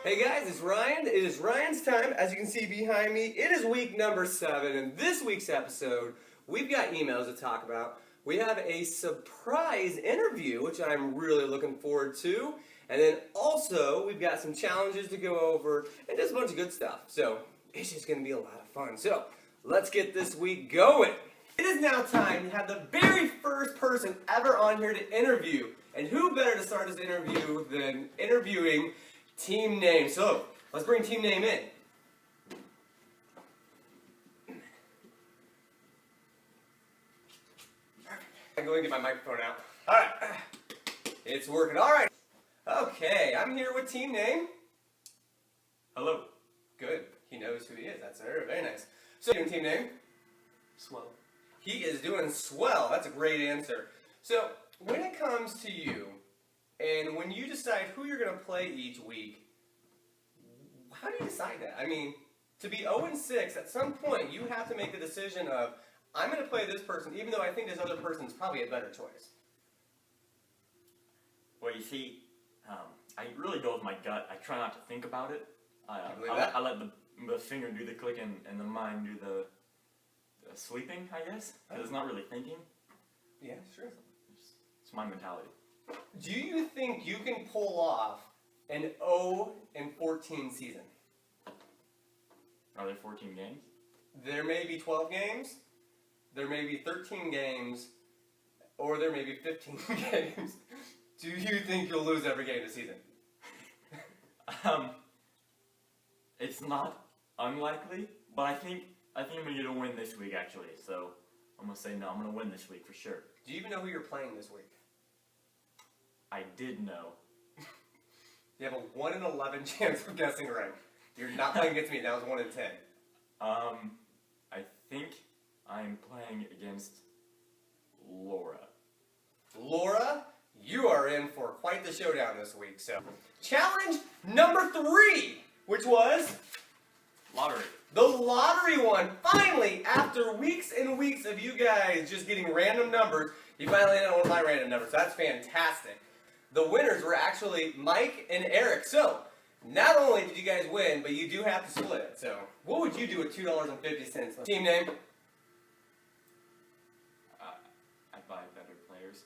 Hey guys, it's Ryan. It is Ryan's time. As you can see behind me, it is week number 7. In this week's episode, we've got emails to talk about. We have a surprise interview, which I'm really looking forward to. And then also, we've got some challenges to go over and just a bunch of good stuff. So, it's just going to be a lot of fun. So, let's get this week going. It is now time to have the very first person ever on here to interview. And who better to start this interview than interviewing Team Name. So, let's bring Team Name in. I'm going to get my microphone out. Alright. It's working. Alright. Okay, I'm here with Team Name. Hello. Good. He knows who he is. That's very, very nice. So, doing Team Name? Swell. He is doing swell. That's a great answer. So, when it comes to you, and when you decide who you're going to play each week, how do you decide that? I mean, to be 0-6, at some point, you have to make the decision of, I'm going to play this person, even though I think this other person's probably a better choice. Well, you see, I really go with my gut. I try not to think about it. I let the finger do the clicking and the mind do the sleeping, I guess, because it's not really thinking. Yeah, sure. It's my mentality. Do you think you can pull off an 0-14 season? Are there 14 games? There may be 12 games, there may be 13 games, or there may be 15 games. Do you think you'll lose every game this season? It's not unlikely, but I think I'm gonna get a win this week actually. So I'm gonna say no. I'm gonna win this week for sure. Do you even know who you're playing this week? I did know. You have a 1 in 11 chance of guessing right. You're not playing against me. That was 1 in 10. I think I'm playing against Laura. Laura, you are in for quite the showdown this week. So, challenge number 3, which was Lottery. the lottery one. Finally, after weeks and weeks of you guys just getting random numbers, you finally ended on one of my random numbers. So that's fantastic. The winners were actually Mike and Eric. So, not only did you guys win, but you do have to split it. So, what would you do with $2.50? Team Name? I'd buy better players.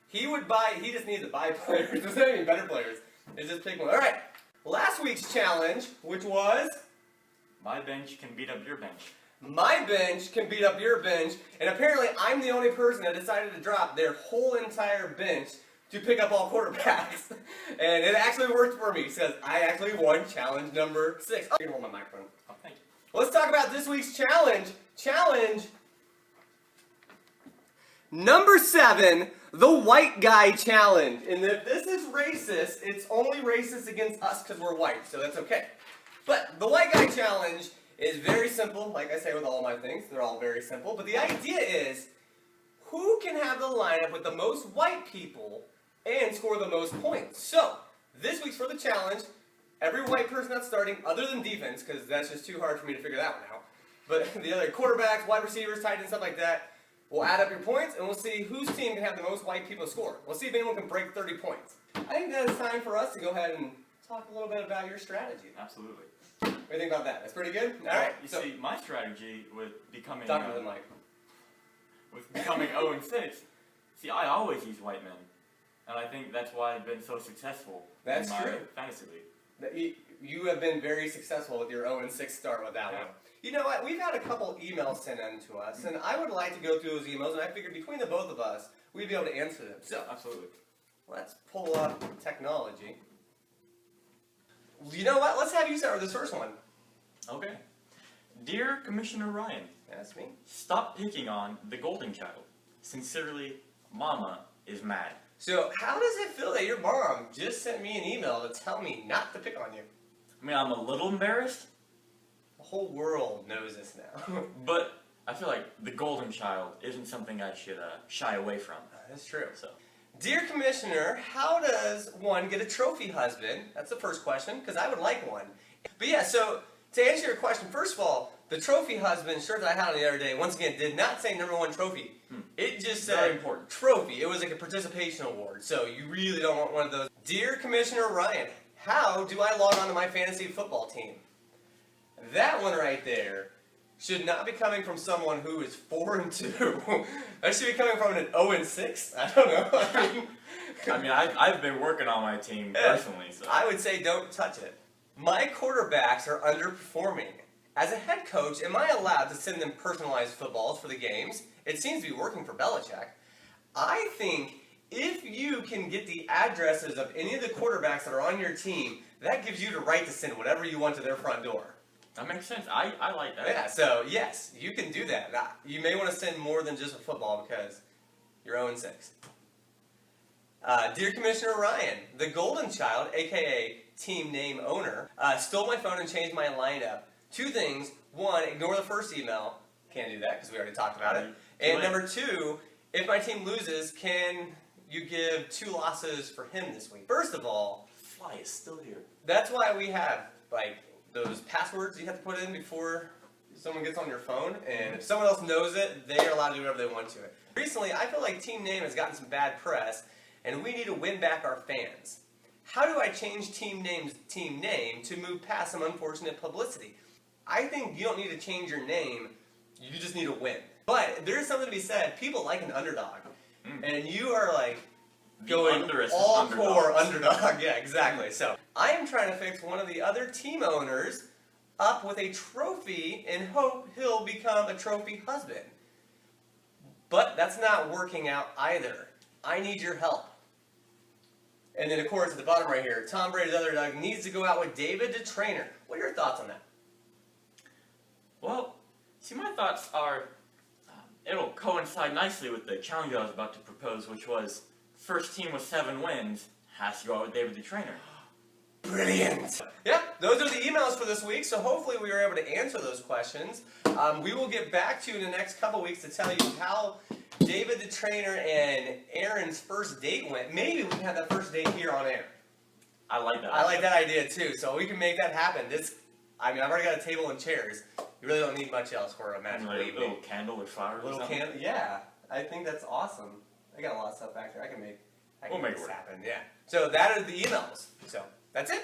He just needs to buy players. There's not even better players. It's just pick one. Alright, last week's challenge, which was? My bench can beat up your bench. My bench can beat up your bench, and apparently I'm the only person that decided to drop their whole entire bench to pick up all quarterbacks. And it actually worked for me, because I actually won challenge number 6. Oh, you can hold my microphone. Oh, thank you. Let's talk about this week's challenge. Challenge number 7, the white guy challenge. And if this is racist, it's only racist against us because we're white, so that's okay. But the white guy challenge is very simple. Like I say with all my things, they're all very simple. But the idea is, who can have the lineup with the most white people and score the most points? So, this week's for the challenge, every white person that's starting, other than defense, because that's just too hard for me to figure that one out. But the other quarterbacks, wide receivers, tight ends, stuff like that, we'll add up your points, and we'll see whose team can have the most white people score. We'll see if anyone can break 30 points. I think that is time for us to go ahead and talk a little bit about your strategy. Absolutely. What do you think about that? That's pretty good? All Well, right. You So, see, my strategy with becoming talk to the mic. with becoming 0-6. See, I always use white men, and I think that's why I've been so successful That's in my true. fantasy league. You have been very successful with your 0-6 start with that one. You know what? We've had a couple emails sent in to us, and I would like to go through those emails, and I figured between the both of us, we'd be able to answer them. So, Absolutely. let's pull up technology. You know what? Let's have you start with this first one. Okay. Dear Commissioner Ryan, That's me. stop picking on the golden child. Sincerely, Mama is mad. So, how does it feel that your mom just sent me an email to tell me not to pick on you? I mean, I'm a little embarrassed, The whole world knows this now. but I feel like the golden child isn't something I should shy away from. That's true. So, Dear Commissioner, how does one get a trophy husband? That's the first question, because I would like one. But yeah, so to answer your question, first of all, the trophy husband shirt that I had on the other day, once again, did not say #1 trophy. It just said Very important. trophy. It was like a participation award, so you really don't want one of those. Dear Commissioner Ryan, How do I log on to my fantasy football team? That one right there should not be coming from someone who is 4-2. That should be coming from an 0-6. I don't know. I mean, I've been working on my team personally, so I would say don't touch it. My quarterbacks are underperforming. As a head coach, am I allowed to send them personalized footballs for the games? It seems to be working for Belichick. I think if you can get the addresses of any of the quarterbacks that are on your team, that gives you the right to send whatever you want to their front door. that makes sense. I like that. Yeah, so yes, you can do that. Now, you may want to send more than just a football because you're 0-6. Dear Commissioner Ryan, the Golden Child, aka team name owner, stole my phone and changed my lineup. 2 things. 1, ignore the first email. Can't do that because we already talked about it. And number 2, if my team loses, can you give 2 losses for him this week? First of all, Fly is still here. that's why we have like those passwords you have to put in before someone gets on your phone, and if someone else knows it, they are allowed to do whatever they want to it. Recently, I feel like team name has gotten some bad press, and we need to win back our fans. How do I change team name to move past some unfortunate publicity? I think you don't need to change your name, you just need to win. But there is something to be said, people like an underdog, and you are like going all core underdog. Yeah, exactly. So I am trying to fix one of the other team owners up with a trophy and hope he'll become a trophy husband. But that's not working out either. I need your help. And then of course at the bottom right here, Tom Brady's other dog needs to go out with David the trainer. What are your thoughts on that? Well, see, my thoughts are, it'll coincide nicely with the challenge I was about to propose, which was first team with 7 wins has to go out with David the trainer. Brilliant! Yeah, those are the emails for this week, so hopefully we were able to answer those questions. We will get back to you in the next couple weeks to tell you how David the trainer and Aaron's first date went. Maybe we can have that first date here on air. I like that. I like that idea too, so we can make that happen. I've already got a table and chairs. You really don't need much else for a magical evening. A little candle or flowers or something? Candle, yeah. I think that's awesome. I got a lot of stuff back there. I can make this happen. Yeah. So that are the emails. So that's it.